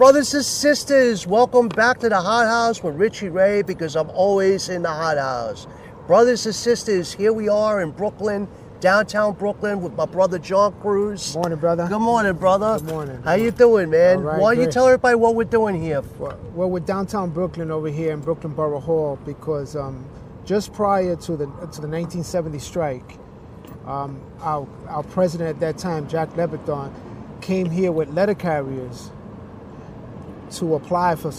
Brothers and sisters, welcome back to the Hot House with Richie Ray, because I'm always in the Hot House. Brothers and sisters, here we are in Brooklyn, downtown Brooklyn, with my brother John Cruz. Morning, brother. Good morning, brother. Good morning. How you doing, man? All right, Why don't you great. tell everybody what we're doing here? Well, we're downtown Brooklyn over here in Brooklyn Borough Hall because just prior to the 1970 strike, our president at that time, Jack Leviton, came here with letter carriers to apply for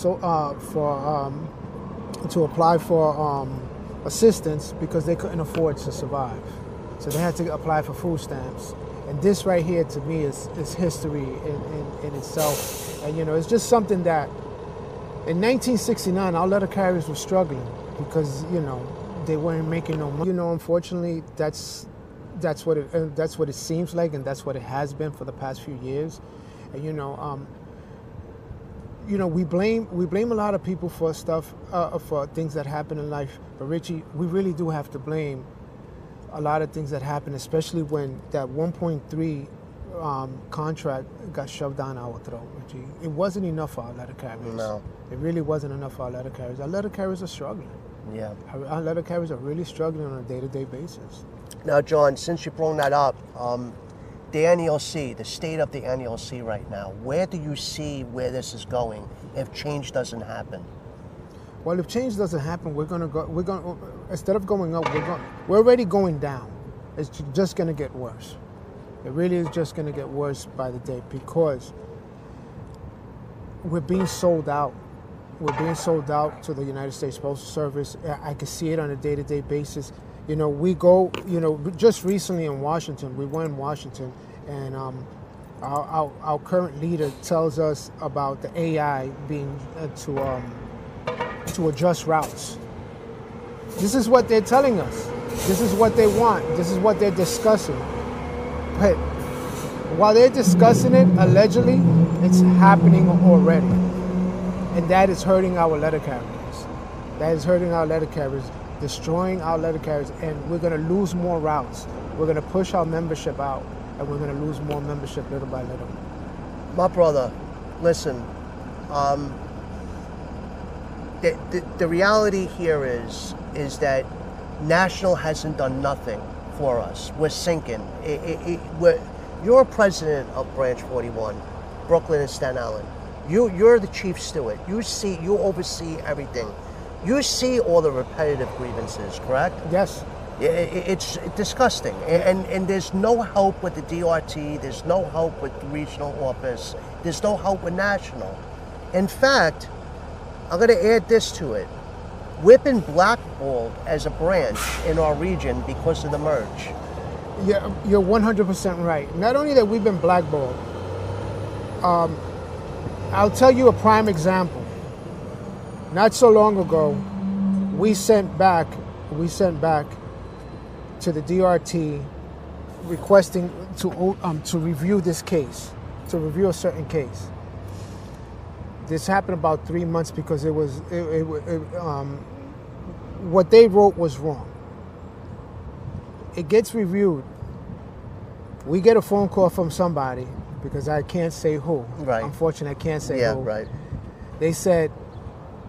assistance because they couldn't afford to survive. So they had to apply for food stamps. And this right here, to me, is history in itself. And, you know, it's just something that in 1969, our letter carriers were struggling because, you know, they weren't making no money. You know, unfortunately, that's what it seems like, and that's what it has been for the past few years. And, we blame a lot of people for stuff, for things that happen in life. But Richie, we really do have to blame a lot of things that happen, especially when that 1.3 contract got shoved down our throat, Richie. It wasn't enough for our letter carriers. No. It really wasn't enough for our letter carriers. Our letter carriers are struggling. Yeah. Our letter carriers are really struggling on a day-to-day basis. Now, John, since you brought that up, the NELC, the state of the NELC right now, where do you see where this is going if change doesn't happen? Well, if change doesn't happen, instead of going up, we're already going down. It's just going to get worse. It really is just going to get worse by the day because we're being sold out. We're being sold out to the United States Postal Service. I can see it on a day-to-day basis. You know, we go, just recently in Washington, we were in Washington, and our current leader tells us about the AI being to adjust routes. This is what they're telling us. This is what they want. This is what they're discussing. But while they're discussing it, allegedly, it's happening already. And that is hurting our letter carriers. That is hurting our letter carriers, destroying our letter carriers, and we're going to lose more routes. We're going to push our membership out, and we're going to lose more membership little by little. My brother, listen, the reality here is that National hasn't done nothing for us. We're sinking. You're president of Branch 41, Brooklyn and Staten Island. You're the chief steward. You oversee everything. You see all the repetitive grievances, correct? Yes. It's disgusting. And there's no help with the DRT. There's no help with the regional office. There's no help with National. In fact, I'm going to add this to it. We've been blackballed as a branch in our region because of the merge. Yeah, you're 100% right. Not only that we've been blackballed, I'll tell you a prime example. Not so long ago, we sent back to the DRT requesting to review this case, to review a certain case. This happened about 3 months because what they wrote was wrong. It gets reviewed. We get a phone call from somebody, because I can't say who. Right. Unfortunately, I can't say who. Yeah, right. They said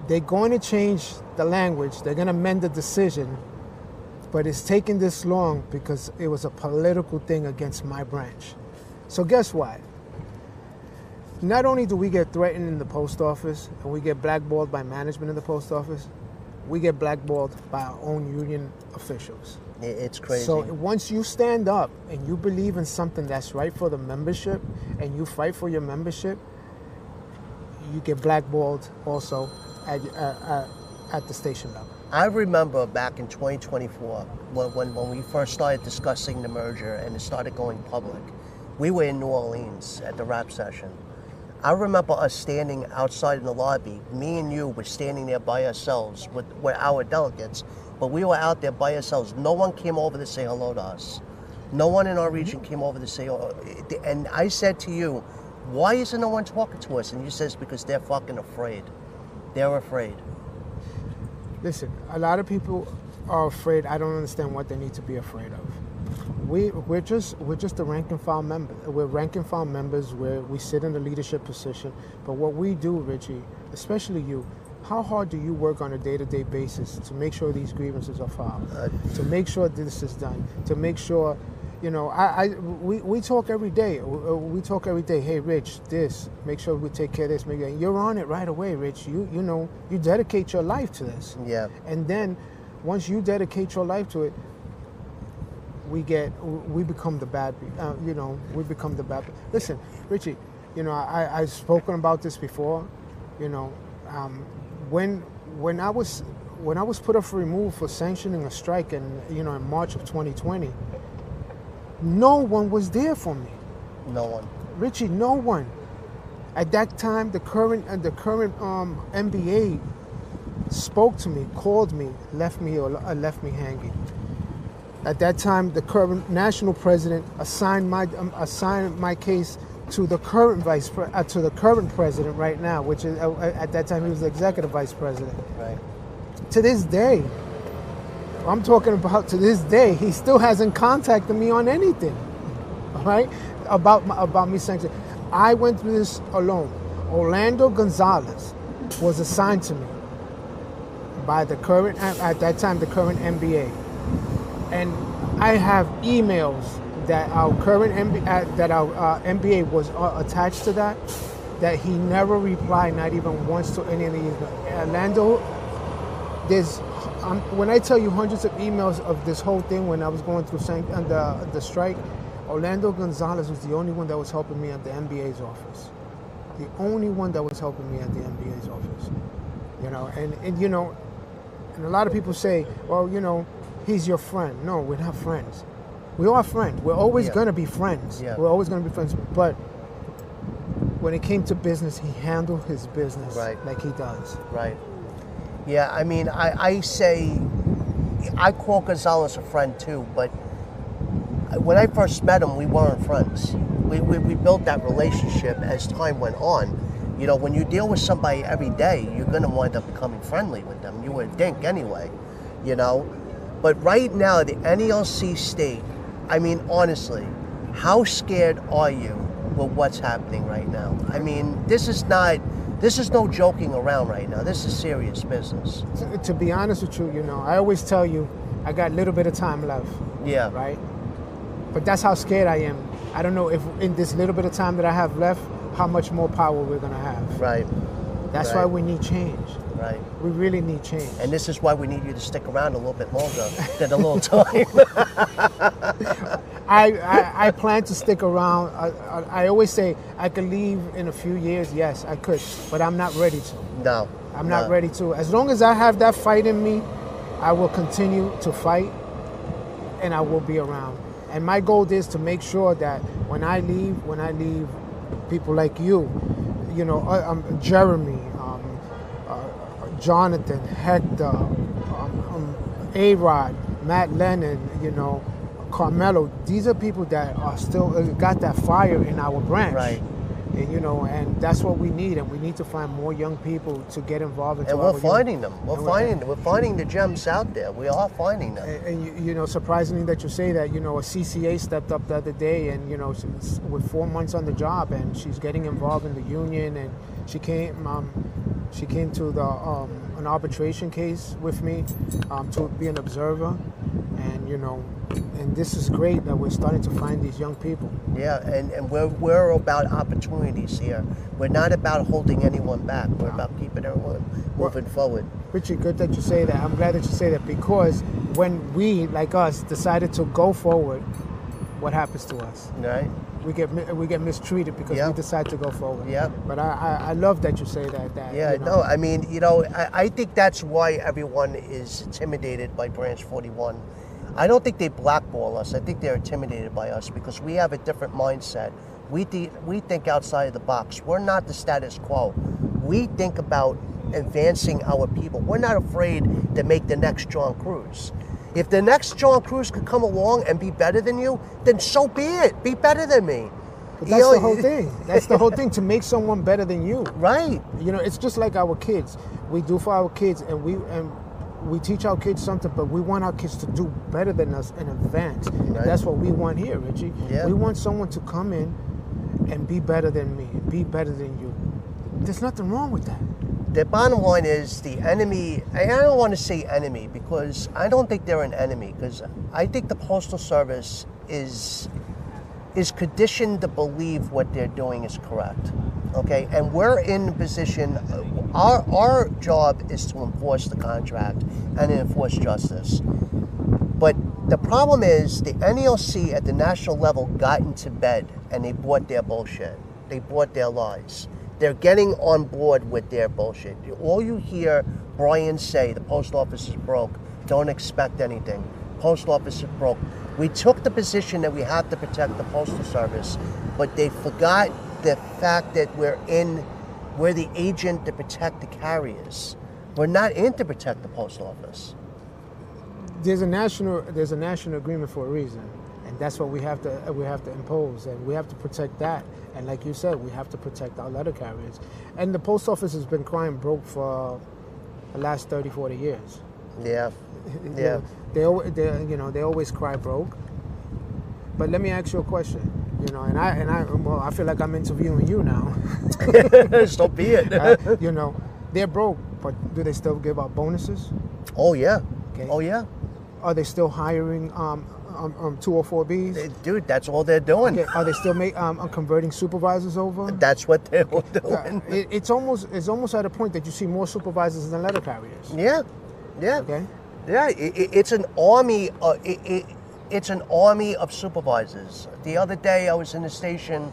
they're going to change the language. They're going to amend the decision, but it's taking this long because it was a political thing against my branch. So guess what? Not only do we get threatened in the post office and we get blackballed by management in the post office, we get blackballed by our own union officials. It's crazy. So once you stand up and you believe in something that's right for the membership and you fight for your membership, you get blackballed also at the station level. I remember back in 2024 when we first started discussing the merger and it started going public. We were in New Orleans at the rap session. I remember us standing outside in the lobby. Me and you were standing there by ourselves with our delegates, but we were out there by ourselves. No one came over to say hello to us. No one in our region came over to say, and I said to you, why isn't no one talking to us? And you says, because they're fucking afraid. They're afraid. Listen, a lot of people are afraid. I don't understand what they need to be afraid of. we're just the rank and file member. We're rank and file members where we sit in a leadership position. But what we do, Richie, especially you, how hard do you work on a day-to-day basis to make sure these grievances are filed, to make sure this is done, to make sure, you know, we talk every day. We talk every day. Hey, Rich, this. Make sure we take care of this. You're on it right away, Rich. You know, you dedicate your life to this. Yeah. And then, once you dedicate your life to it, we become the bad. You know, we become the bad. Listen, Richie. You know, I've spoken about this before. You know, when I was put up for removal for sanctioning a strike in March of 2020. No one was there for me. No one. Richie, no one. At that time, the current MBA spoke to me, called me, left me hanging. At that time, the current national president assigned my case to the current president right now, which is at that time he was the executive vice president. Right. To this day. I'm talking about to this day, he still hasn't contacted me on anything, all right, about me sanctioning. I went through this alone. Orlando Gonzalez was assigned to me by at that time, the current MBA. And I have emails that our current MBA was attached to that he never replied, not even once, to any of these. Orlando, when I tell you hundreds of emails of this whole thing when I was going through the strike, Orlando Gonzalez was the only one that was helping me at the MBA's office. The only one that was helping me at the MBA's office. You know, and you know, and a lot of people say, well, you know, he's your friend. No, we're not friends. We are friends. We're always going to be friends. Yeah. We're always going to be friends. But when it came to business, he handled his business like he does. Right. Yeah, I mean, I call Gonzalez a friend too, but when I first met him, we weren't friends. We built that relationship as time went on. You know, when you deal with somebody every day, you're going to wind up becoming friendly with them. You would think anyway, you know. But right now, the NELC state, I mean, honestly, how scared are you with what's happening right now? I mean, this is no joking around right now. This is serious business. To be honest with you, you know, I always tell you, I got a little bit of time left. Yeah. Right? But that's how scared I am. I don't know if in this little bit of time that I have left, how much more power we're going to have. Right. That's why we need change. Right. We really need change. And this is why we need you to stick around a little bit longer than a little time. I plan to stick around. I always say I could leave in a few years. Yes, I could, but I'm not ready to. No. I'm not ready to. As long as I have that fight in me, I will continue to fight, and I will be around. And my goal is to make sure that when I leave, people like you know, Jeremy, Jonathan, Hector, A-Rod, Matt Lennon, you know, Carmelo, these are people that are still got that fire in our branch. Right. And, you know, and that's what we need, and we need to find more young people to get involved into. And we're finding them. We're finding the gems out there. We are finding them. And you know, surprisingly that you say that, you know, a CCA stepped up the other day, and you know, she's with 4 months on the job, and she's getting involved in the union, and she came to the an arbitration case with me to be an observer, and you know. And this is great that we're starting to find these young people. Yeah, and we're about opportunities here. We're not about holding anyone back. We're about keeping everyone moving forward. Richie, good that you say that. I'm glad that you say that, because when we, like us, decided to go forward, what happens to us? Right. We get mistreated because we decide to go forward. Yeah. But I love that you say that. Yeah, you know. No, I mean, you know, I think that's why everyone is intimidated by Branch 41. I don't think they blackball us. I think they're intimidated by us because we have a different mindset. We think outside of the box. We're not the status quo. We think about advancing our people. We're not afraid to make the next John Cruz. If the next John Cruz could come along and be better than you, then so be it. Be better than me. But that's the whole thing. That's the whole thing, to make someone better than you. Right. You know, it's just like our kids. We do for our kids, and we teach our kids something, but we want our kids to do better than us and advance. And Right. that's what we want here, Richie. Yeah. We want someone to come in and be better than me, and be better than you. There's nothing wrong with that. The bottom line is the enemy, and I don't want to say enemy because I don't think they're an enemy, because I think the Postal Service is conditioned to believe what they're doing is correct. Okay, and we're in a position, our job is to enforce the contract and enforce justice. But the problem is the NELC at the national level got into bed and they bought their bullshit. They bought their lies. They're getting on board with their bullshit. All you hear Brian say, the post office is broke, don't expect anything. Post office is broke. We took the position that we have to protect the Postal Service, but they forgot the fact that we're the agent to protect the carriers. We're not in to protect the post office. There's a national agreement for a reason, and that's what we have to impose, and we have to protect that. And like you said, we have to protect our letter carriers. And the post office has been crying broke for the last 30, 40 years. Yeah, You know, they always cry broke. But let me ask you a question. You know, I feel like I'm interviewing you now. So be it. You know, they're broke, but do they still give out bonuses? Oh yeah. Okay. Oh yeah. Are they still hiring 204Bs? Dude, that's all they're doing. Okay. Are they still converting supervisors over? That's what they're doing. It's almost at a point that you see more supervisors than letter carriers. Yeah. Yeah. Okay. Yeah. It's an army. It's an army of supervisors. The other day, I was in a station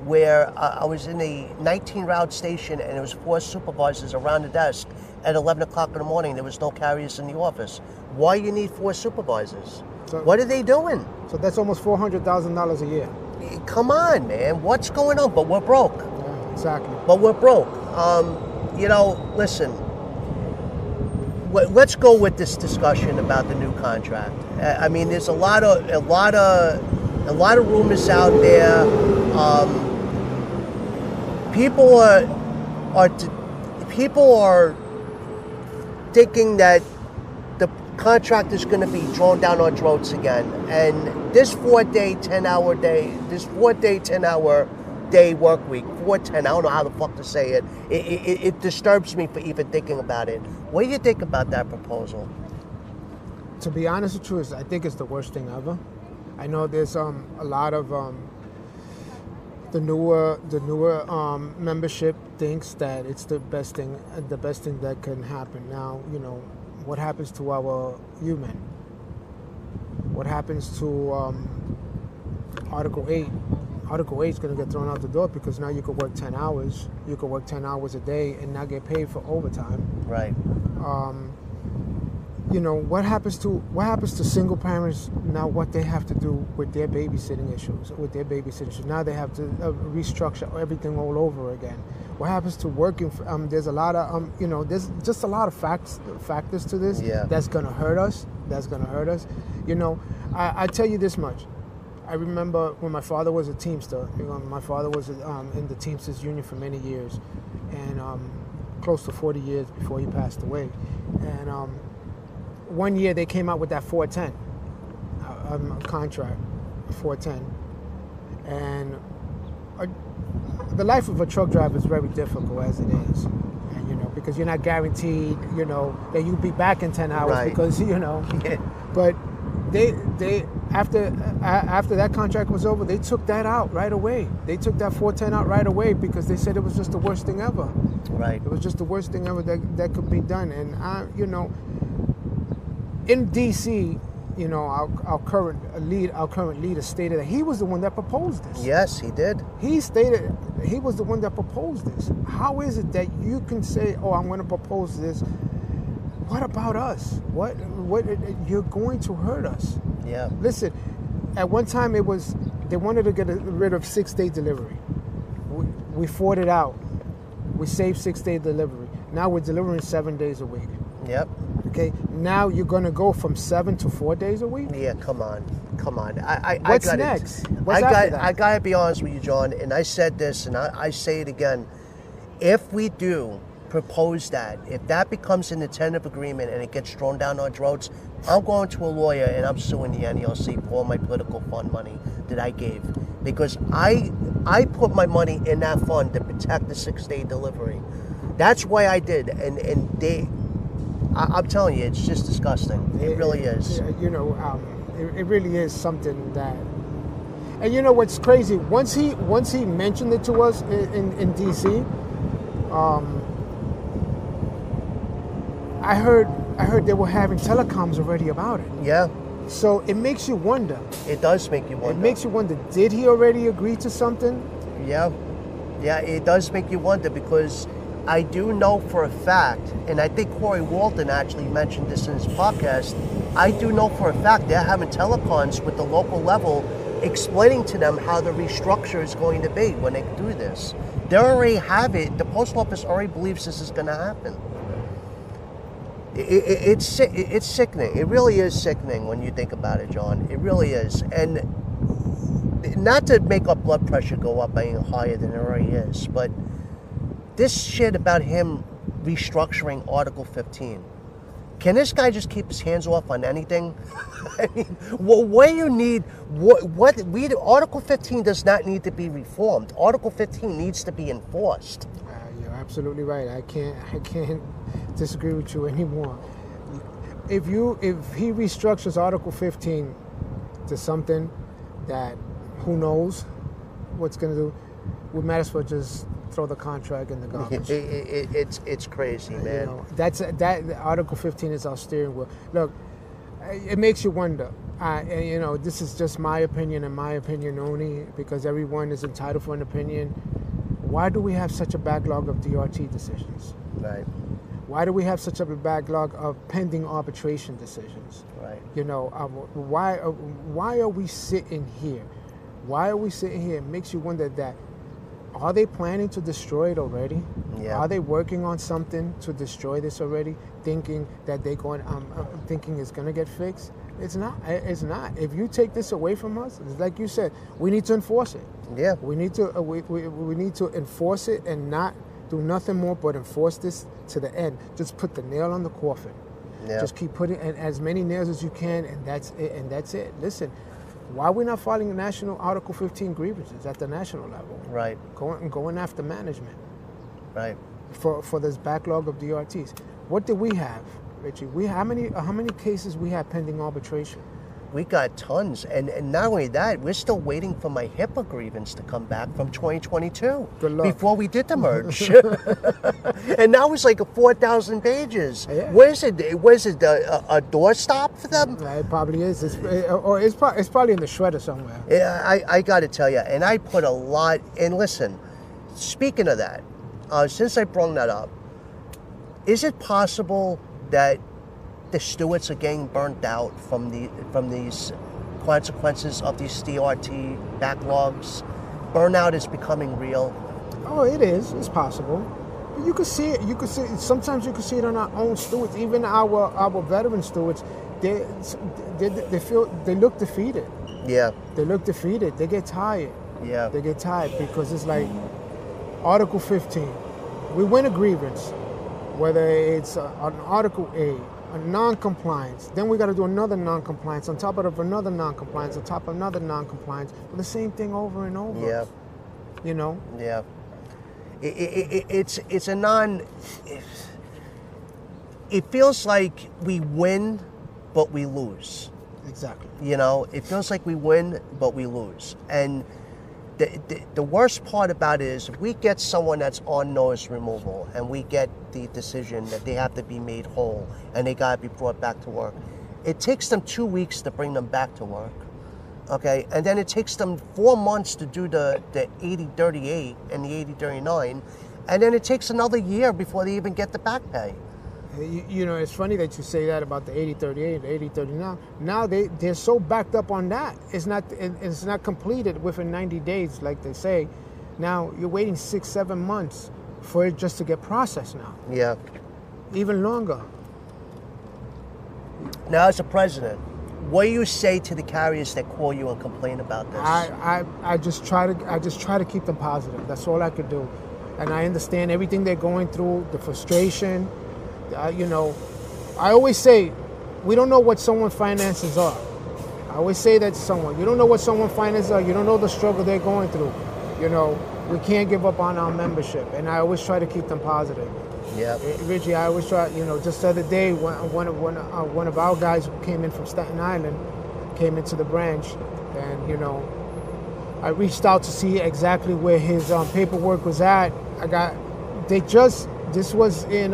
where I was in a 19-route station, and there was 4 supervisors around the desk. At 11 o'clock in the morning, there was no carriers in the office. Why you need 4 supervisors? So, what are they doing? So that's almost $400,000 a year. Come on, man. What's going on? But we're broke. Yeah, exactly. But we're broke. You know, listen. Let's go with this discussion about the new contract. I mean, there's a lot of rumors out there. People are thinking that the contract is going to be drawn down our throats again, and this 4-day, 10-hour day work week, 410, I don't know how the fuck to say it. It disturbs me for even thinking about it. What do you think about that proposal? To be honest with you, I think it's the worst thing ever. I know there's a lot of the newer membership thinks that it's the best thing that can happen. Now, you know, what happens to our human? What happens to Article 8? Article 8 is going to get thrown out the door because now you could work 10 hours. You could work 10 hours a day and not get paid for overtime. Right. You know, what happens to single parents now, what they have to do with their babysitting issues, Now they have to restructure everything all over again. What happens to working, there's a lot of, you know, there's just a lot of factors to this. Yeah. That's going to hurt us. You know, I tell you this much. I remember when my father was a Teamster. You know, my father was in the Teamsters Union for many years, and close to 40 years before he passed away. And one year they came out with that 410 contract, 410, and the life of a truck driver is very difficult as it is. And, you know, because you're not guaranteed, you know, that you'll be back in 10 hours. Right. Because, you know, but they after that contract was over, they took that out right away. They took that 410 out right away because they said it was just the worst thing ever. Right. It was just the worst thing ever that could be done. And you know, in D.C., you know, our current leader stated that he was the one that proposed this. Yes, he did. He stated he was the one that proposed this. How is it that you can say, "Oh, I'm going to propose this"? What about us? What you're going to hurt us? Yeah. Listen, at one time they wanted to get rid of 6-day delivery. We fought it out. We saved 6-day delivery. Now we're delivering 7 days a week. Yep. Okay. Now you're going to go from 7 to 4 days a week. Yeah. Come on. What's next? What's after that? I gotta be honest with you, John. And I said this, and I say it again. If we do propose that. If that becomes an tentative agreement and it gets thrown down our throats, I'm going to a lawyer and I'm suing the NELC for all my political fund money that I gave. Because I put my money in that fund to protect the 6-day delivery. That's why I did. And I'm telling you, it's just disgusting. It really is. You know, it really is something that. And you know what's crazy? Once he mentioned it to us in DC, I heard they were having telecoms already about it. Yeah. So it makes you wonder. It does make you wonder. It makes you wonder, did he already agree to something? Yeah. Yeah, it does make you wonder, because I do know for a fact, and I think Corey Walton actually mentioned this in his podcast, I do know for a fact they're having telecons with the local level explaining to them how the restructure is going to be when they do this. They already have it. The post office already believes this is going to happen. It's sickening. It really is sickening when you think about it, John. It really is. And not to make our blood pressure go up any higher than it already is, but this shit about him restructuring Article 15. Can this guy just keep his hands off on anything? I mean, well, what do you need? Article 15 does not need to be reformed. Article 15 needs to be enforced. You're absolutely right. I can't disagree with you anymore. If he restructures Article 15 to something that who knows what's going to do, we might as well just throw the contract in the garbage. It's crazy, man. You know, that Article 15 is our steering wheel. Look, it makes you wonder. You know, this is just my opinion and my opinion only, because everyone is entitled for an opinion. Why do we have such a backlog of DRT decisions? Right. Why do we have such a backlog of pending arbitration decisions? Right. You know, why are we sitting here? Why are we sitting here? It makes you wonder that. Are they planning to destroy it already? Yeah. Are they working on something to destroy this already, thinking that thinking it's gonna get fixed? It's not. It's not. If you take this away from us, it's like you said, we need to enforce it. Yeah. We need to. We need to enforce it and not do nothing more but enforce this to the end. Just put the nail on the coffin. Yeah. Just keep putting as many nails as you can, and that's it. And that's it. Listen. Why are we not filing national Article 15 grievances at the national level? Right. Going after management. Right. For this backlog of DRTs. What do we have, Richie? How many cases we have pending arbitration? We got tons, and not only that, we're still waiting for my HIPAA grievance to come back from 2022. Good luck. Before we did the merge. And now it's like 4,000 pages. Yeah. Was it a doorstop for them? It probably is. It's probably in the shredder somewhere. Yeah, I got to tell you, and I put a lot. And listen, speaking of that, since I brought that up, is it possible that the stewards are getting burnt out from these consequences of these DRT backlogs? Burnout is becoming real. Oh, it is. It's possible. You could see it. Sometimes you can see it on our own stewards, even our veteran stewards. They look defeated. Yeah. They look defeated. They get tired. Yeah. They get tired because it's like Article 15. We win a grievance, whether it's an Article A, a non-compliance. Then we got to do another non-compliance on top of another non-compliance on top of another non-compliance. But the same thing over and over. Yeah. You know. Yeah. It's a non. It feels like we win, but we lose. Exactly. You know, it feels like we win, but we lose. And the worst part about it is if we get someone that's on notice removal and we get the decision that they have to be made whole and they got to be brought back to work, it takes them 2 weeks to bring them back to work. Okay, and then it takes them 4 months to do the 80-38 and the 80-39, and then it takes another year before they even get the back pay. You know, it's funny that you say that about the 80-38 and 80-39. Now they're so backed up on that. It's not completed within 90 days, like they say. Now you're waiting 6-7 months for it just to get processed now. Yeah. Even longer. Now, as a president, what do you say to the carriers that call you and complain about this? I just try to keep them positive. That's all I could do. and I understand everything they're going through, the frustration. You know, I always say, we don't know what someone's finances are. I always say that to someone. You don't know what someone's finances are. You don't know the struggle they're going through. You know, we can't give up on our membership, and I always try to keep them positive. Yeah. Richie, I always try. You know, just the other day, one of our guys who came in from Staten Island came into the branch, and you know, I reached out to see exactly where his paperwork was at. This was in,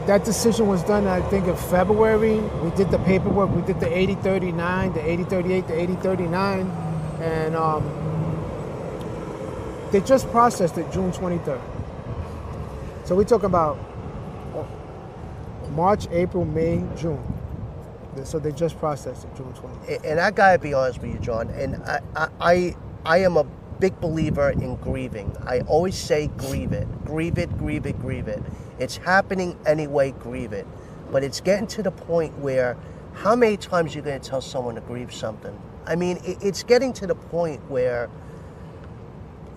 that decision was done, I think, in February. We did the paperwork. We did the 8039, the 8038, the 8039, and they just processed it June 23rd. So we talk about March, April, May, June. So they just processed it June 23rd. And I gotta be honest with you, John. And I am a big believer in grieving. I always say grieve it, grieve it, grieve it, grieve it. It's happening anyway, grieve it. But it's getting to the point where, how many times are you going to tell someone to grieve something? I mean, it's getting to the point where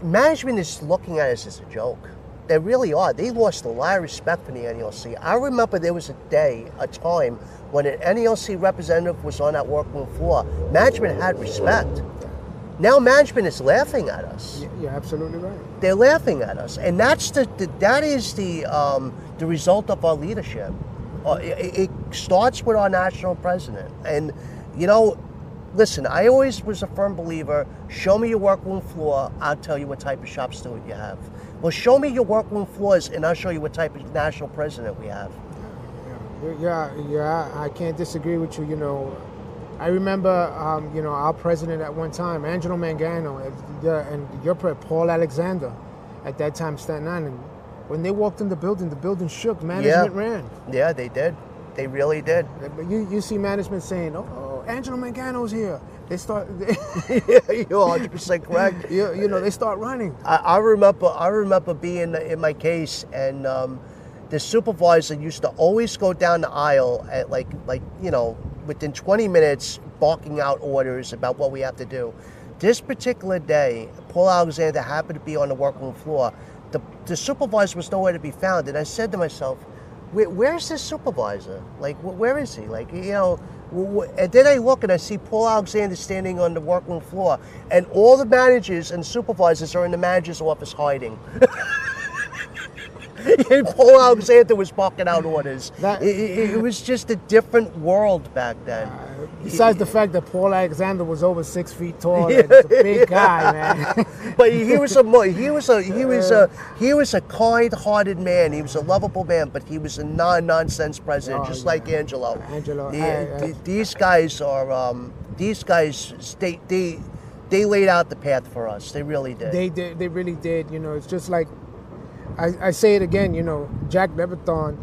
management is looking at us as a joke. They really are. They lost a lot of respect for the NELC. I remember there was a time when an NELC representative was on that workroom floor. Management had respect. Now management is laughing at us. You're absolutely right. They're laughing at us, and that is the result of our leadership. It starts with our national president, and you know, listen. I always was a firm believer. Show me your workroom floor, I'll tell you what type of shop steward you have. Well, show me your workroom floors, and I'll show you what type of national president we have. Yeah. I can't disagree with you. You know, I remember, you know, our president at one time, Angelo Mangano, and your Paul Alexander, at that time, Staten Island. When they walked in the building shook. Management ran. Yeah, they did. They really did. But you see management saying, "Oh, Angelo Mangano's here." They start. You're 100% correct. You know, they start running. I remember being in my case, and the supervisor used to always go down the aisle at like you know, within 20 minutes, barking out orders about what we have to do. This particular day, Paul Alexander happened to be on the workroom floor. The supervisor was nowhere to be found, and I said to myself, where's this supervisor? Like, where is he? Like, you know, and then I look and I see Paul Alexander standing on the workroom floor, and all the managers and supervisors are in the manager's office hiding. And Paul Alexander was barking out orders. It was just a different world back then. Besides the fact that Paul Alexander was over 6 feet tall, and a big guy, man. But he was a kind-hearted man. He was a lovable man, but he was a non-nonsense president, just like Angelo. These guys are they laid out the path for us. They really did. They really did. You know, it's just like I say it again. You know, Jack Leviton.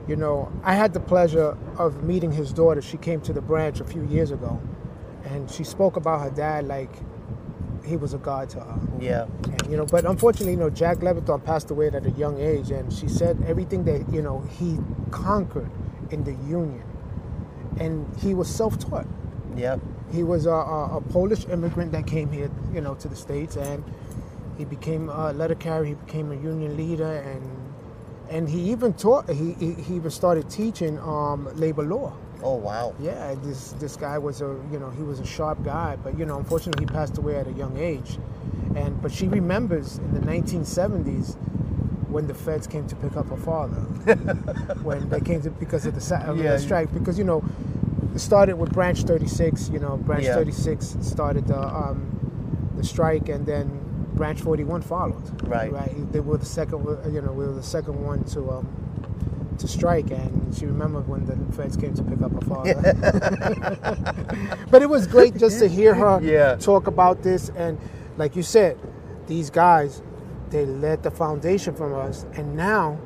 You know, I had the pleasure of meeting his daughter. She came to the branch a few years ago, and she spoke about her dad like he was a god to her. Yeah. And, you know, but unfortunately, you know, Jack Leviton passed away at a young age, and she said everything that, you know, he conquered in the Union, and he was self-taught. Yeah. He was a Polish immigrant that came here, you know, to the States, and he became a letter carrier. He became a Union leader, and he even taught. He even started teaching labor law. Oh wow! Yeah, this guy was he was a sharp guy, but you know, unfortunately, he passed away at a young age. But she remembers in the 1970s when the feds came to pick up her father, when they came to because of the strike. Because you know, it started with Branch 36. You know, Branch 36 started the strike, and then Branch 41 followed. Right. They were the second. You know, we were the second one to strike, and she remembered when the feds came to pick up her father. But it was great just to hear her talk about this, and like you said, these guys, they led the foundation from us, and now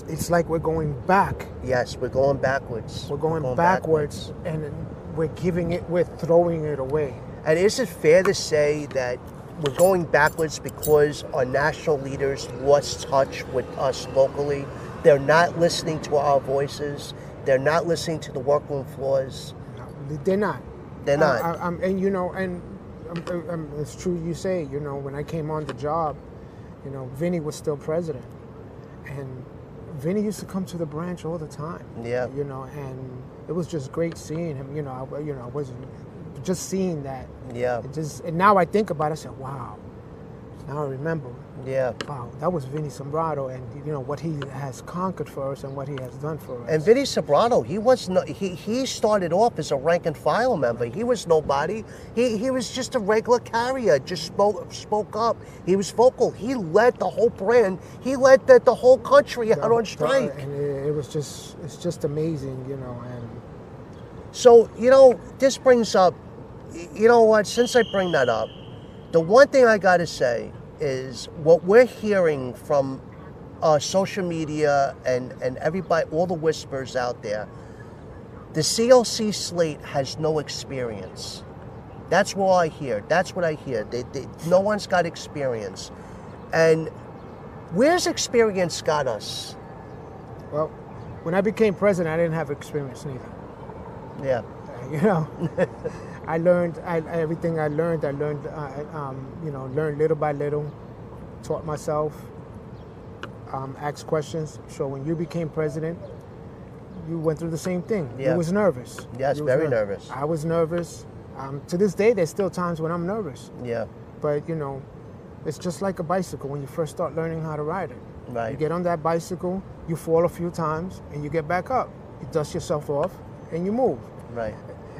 it's like we're going back. Yes, we're going backwards. We're going backwards, and we're throwing it away. And is it fair to say that we're going backwards because our national leaders lost touch with us locally? They're not listening to our voices. They're not listening to the workroom floors. No, they're not. They're not. And you know, and it's true you say. You know, when I came on the job, you know, Vinny was still president, and Vinny used to come to the branch all the time. Yeah. You know, and it was just great seeing him. I wasn't just seeing that. Yeah. And now I think about it, I said, wow. Now I remember. Yeah. Wow, that was Vinny Sombrado, and you know what he has conquered for us and what he has done for us. And Vinny Sobrano, he started off as a rank and file member. He was nobody. He was just a regular carrier. Just spoke up. He was vocal. He led the whole brand. He led the whole country out on strike. And it's just amazing, you know. And so, you know, this brings up, you know what? Since I bring that up, the one thing I got to say is what we're hearing from social media and everybody, all the whispers out there, the CLC slate has no experience. That's what I hear. That's what I hear. No one's got experience. And where's experience got us? Well, when I became president, I didn't have experience neither. Yeah. You know, I learned everything I learned. You know, learned little by little, taught myself, asked questions. So when you became president, you went through the same thing. Yeah. You was nervous. Yes, very nervous. I was nervous. To this day, there's still times when I'm nervous. Yeah. But you know, it's just like a bicycle when you first start learning how to ride it. Right. You get on that bicycle, you fall a few times, and you get back up. You dust yourself off, and you move. Right.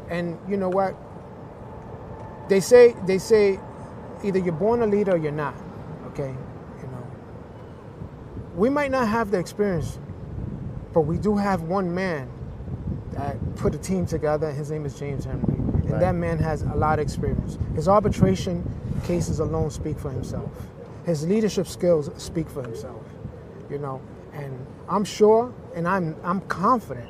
And you know what? They say either you're born a leader or you're not. Okay? You know. We might not have the experience, but we do have one man that put a team together. His name is James Henry. And Right. that man has a lot of experience. His arbitration cases alone speak for himself. His leadership skills speak for himself. You know, and I'm sure and I'm confident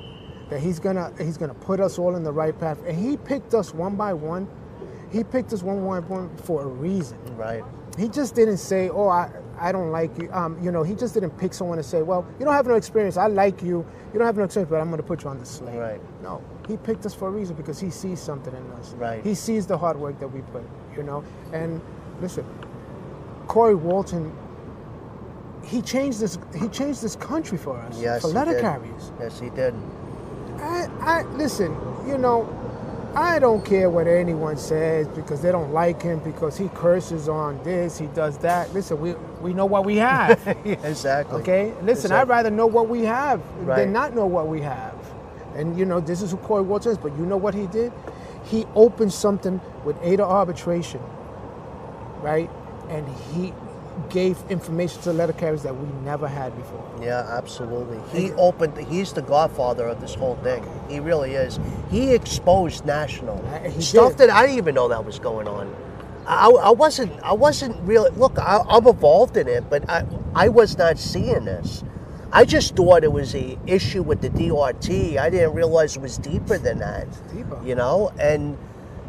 that he's gonna put us all in the right path. And he picked us one by one. He picked us one by one for a reason. Right. He just didn't say, "Oh, I don't like you." You know, he just didn't pick someone and say, "Well, you don't have no experience. I like you. You don't have no experience, but I'm going to put you on the slate." Right. No, he picked us for a reason because he sees something in us. Right. He sees the hard work that we put. You know, and listen, Corey Walton. He changed this country for us. Yes, for he letter did. carriers. Yes, he did. I listen, you know, I don't care what anyone says because they don't like him because he curses on this, he does that. Listen, we know what we have. Yeah, exactly. Okay? Listen, I'd rather know what we have Right. than not know what we have. And you know, this is who Corey Walton is, but you know what he did? He opened something with ADA arbitration, right? And he gave information to letter carriers that we never had before. Yeah, absolutely. He's the godfather of this whole thing. He really is. He exposed National. He Stuff did. that I didn't even know that was going on. I wasn't really, look, I'm involved in it, but I was not seeing this. I just thought it was a issue with the DRT. I didn't realize it was deeper than that. It's deeper. You know, and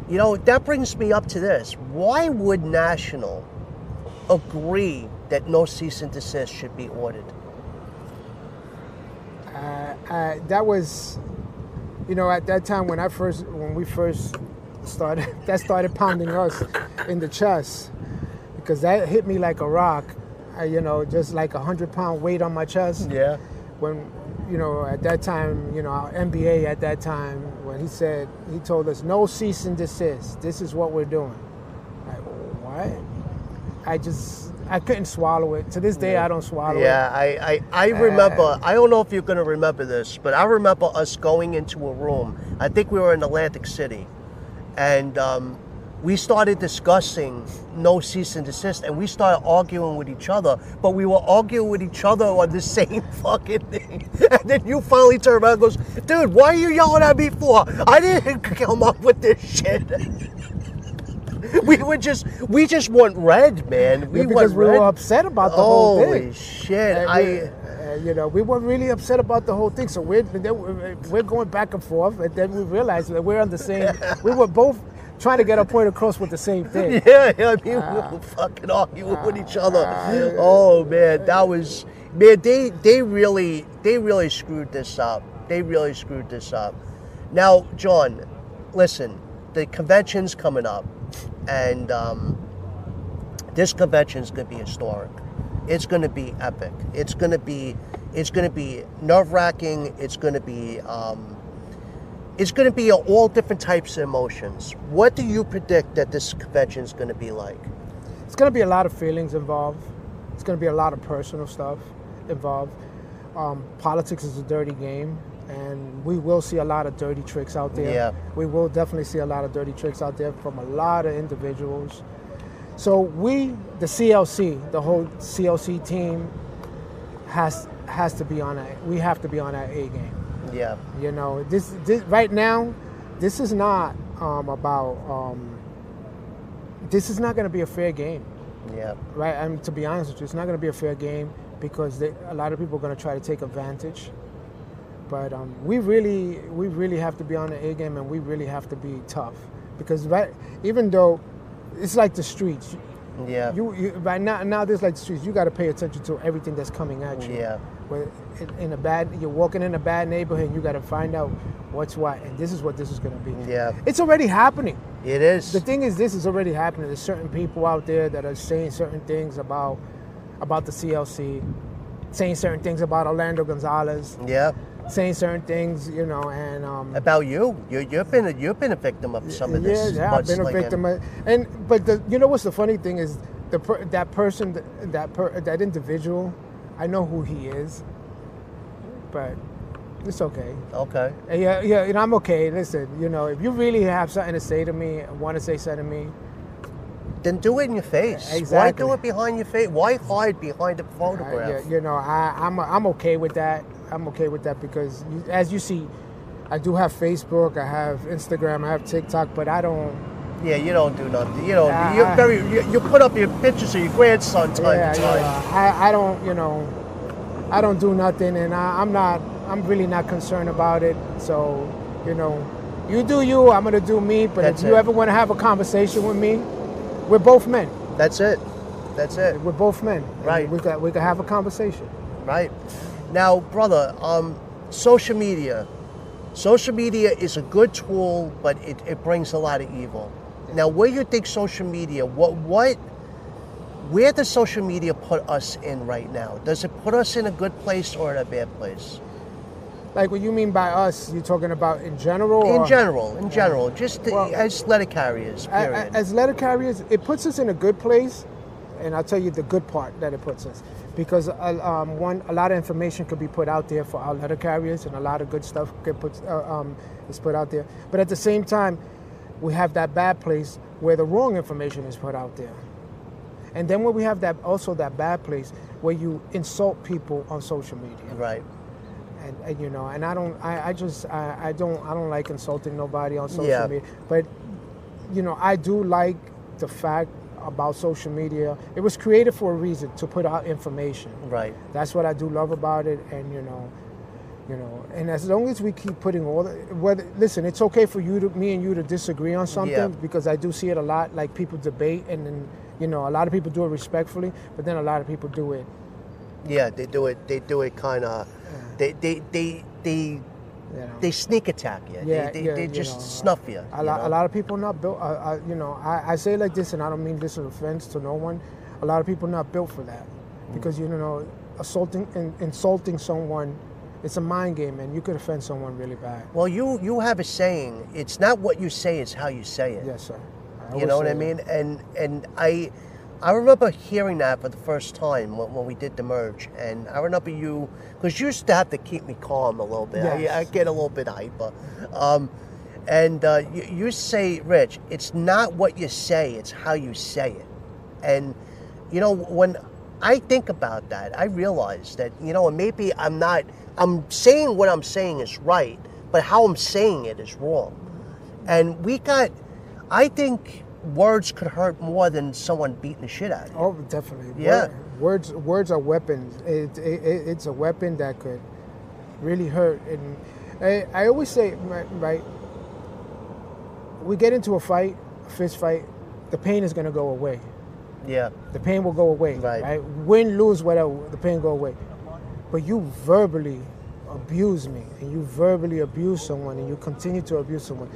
you know, that brings me up to this. Why would National agree that no cease and desist should be ordered? That was, you know, at that time when we first started, that started pounding us in the chest because that hit me like a rock. You know, just like 100-pound weight on my chest. Yeah. When, you know, at that time, you know, our MBA at that time, when he told us no cease and desist. This is what we're doing. Like, what? I couldn't swallow it. To this day, I don't swallow it. Yeah, I remember, I don't know if you're going to remember this, but I remember us going into a room. I think we were in Atlantic City. And we started discussing no cease and desist, and we started arguing with each other, but we were arguing with each other on the same fucking thing. And then you finally turn around and goes, dude, why are you yelling at me for? I didn't come up with this shit. We just went red, man. Because we were upset about the whole thing. Holy shit. You know, we were really upset about the whole thing. So we're going back and forth, and then we realized that we're on the same. We were both trying to get our point across with the same thing. Yeah, I mean, we were fucking arguing with each other. Oh man, that was, man. They really screwed this up. They really screwed this up. Now, John, listen, the convention's coming up, and this convention's gonna be historic. it's going to be epic. It's going to be nerve-wracking. It's going to be all different types of emotions. What do you predict that this convention is going to be like? It's going to be a lot of feelings involved. It's going to be a lot of personal stuff involved. Politics is a dirty game, and we will see a lot of dirty tricks out there. Yeah. We will definitely see a lot of dirty tricks out there from a lot of individuals. So the CLC, the whole CLC team has to be on that. We have to be on that A game. Yeah. You know, this right now, this is not about. This is not going to be a fair game. Yeah. Right. And to be honest with you, it's not going to be a fair game because a lot of people are going to try to take advantage. But we really have to be on the A game, and we really have to be tough because even though it's like the streets. Yeah. You right now there's like the streets. You got to pay attention to everything that's coming at you. Yeah. Where you're walking in a bad neighborhood, and you got to find out what's what, and this is what this is going to be. Yeah. It's already happening. It is. The thing is, this is already happening. There's certain people out there that are saying certain things about the CLC, saying certain things about Orlando Gonzalez. Yeah. Saying certain things, you know, and about you. You've been a victim of some of this. Yeah, I've been a victim. But you know what's the funny thing is that individual, I know who he is, but it's okay. Okay. Yeah, you know, I'm okay. Listen, you know, if you really have something to say to me, want to say something to me, then do it in your face. Exactly. Why do it behind your face? Why hide behind a photograph? You know, I'm okay with that. I'm okay with that because, as you see, I do have Facebook, I have Instagram, I have TikTok, but I don't. Yeah, you don't do nothing. You don't. You put up your pictures of your grandson time to time. Yeah, I don't. You know, I don't do nothing, and I'm really not concerned about it. So, you know, you do you. I'm gonna do me. But if you ever want to have a conversation with me, we're both men. That's it. We're both men. Right. We can have a conversation. Right. Now, brother, social media. Social media is a good tool, but it brings a lot of evil. Now, where do you think social media, where does social media put us in right now? Does it put us in a good place or in a bad place? Like what you mean by us, you're talking about in general? In general, just as letter carriers, period. As letter carriers, it puts us in a good place, and I'll tell you the good part that it puts us. Because a lot of information could be put out there for our letter carriers, and a lot of good stuff is put out there. But at the same time, we have that bad place where the wrong information is put out there. And then when we have that bad place where you insult people on social media. Right. And you know, and I don't like insulting nobody on social media. But you know, I do like the fact about social media. It was created for a reason, to put out information. Right. That's what I do love about it. And you know, and as long as we keep putting listen, it's okay for me and you to disagree on something, because I do see it a lot. Like people debate, and then you know, a lot of people do it respectfully, but then a lot of people do it. Yeah, they do it. They do it kind of. They sneak attack you. They just snuff you. A lot of people not built. You know, I say it like this, and I don't mean this as offense to no one. A lot of people not built for that, because you know, insulting someone, it's a mind game, and you could offend someone really bad. Well, you have a saying. It's not what you say; it's how you say it. Yes, sir. You know what I mean? And I remember hearing that for the first time when we did the merge, and I remember you, because you used to have to keep me calm a little bit. Yes. I get a little bit hyper. And you say, Rich, it's not what you say, it's how you say it. And, you know, when I think about that, I realize that, you know, maybe I'm saying what I'm saying is right, but how I'm saying it is wrong. And I think words could hurt more than someone beating the shit out of you. Oh, definitely. Yeah. Words are weapons. It's a weapon that could really hurt. And I always say, right, we get into a fist fight, the pain is going to go away. Yeah. The pain will go away. Right. Win, lose, whatever, the pain go away. But you verbally abuse me, and you verbally abuse someone, and you continue to abuse someone.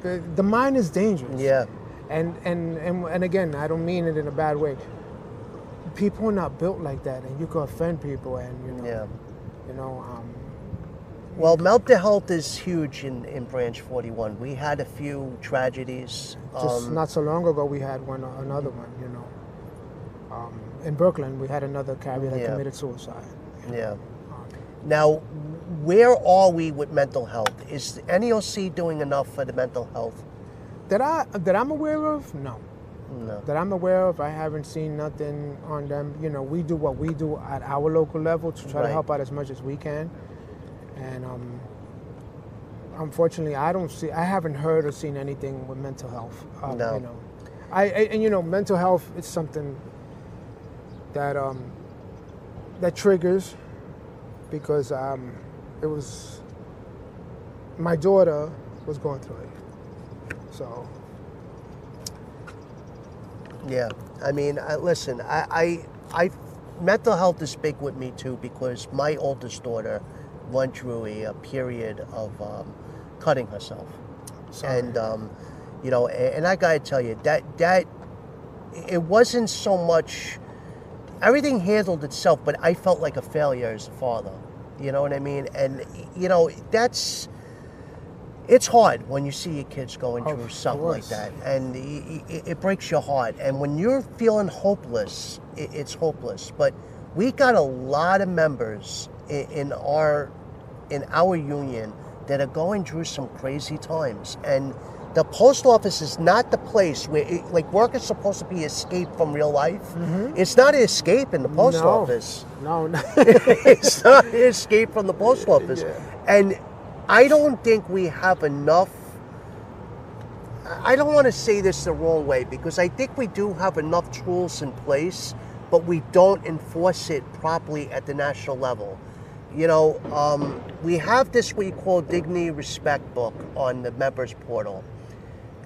The mind is dangerous. Yeah. And again, I don't mean it in a bad way. people are not built like that, and you can offend people, and Yeah. you know, Well, mental health is huge in Branch 41. We had a few tragedies. just not so long ago we had another one, in Brooklyn we had another carrier that Yeah. committed suicide. Yeah. Now, where are we with mental health? Is NEOC doing enough for the mental health? That I'm aware of, no. No. That I'm aware of, I haven't seen nothing on them. We do what we do at our local level to try to Right. help out as much as we can. And unfortunately, I haven't heard or seen anything with mental health. No. Mental health is something that that triggers, because it was my daughter was going through it, so. Yeah. I mean, listen, I mental health is big with me too, because my oldest daughter went through a period of cutting herself. Sorry. And and I gotta tell you that it wasn't so much, everything handled itself, but I felt like a failure as a father. You know what I mean? And it's hard when you see your kids going through something like that, and it breaks your heart. And when you're feeling hopeless, it's hopeless. But we got a lot of members in our union that are going through some crazy times, and the post office is not the place where work is supposed to be escape from real life. Mm-hmm. It's not an escape in the post office. No. It's not an escape from the post office. Yeah. And I don't think we have enough. I don't want to say this the wrong way, because I think we do have enough tools in place, but we don't enforce it properly at the national level. We have this what you call Dignity Respect book on the members portal.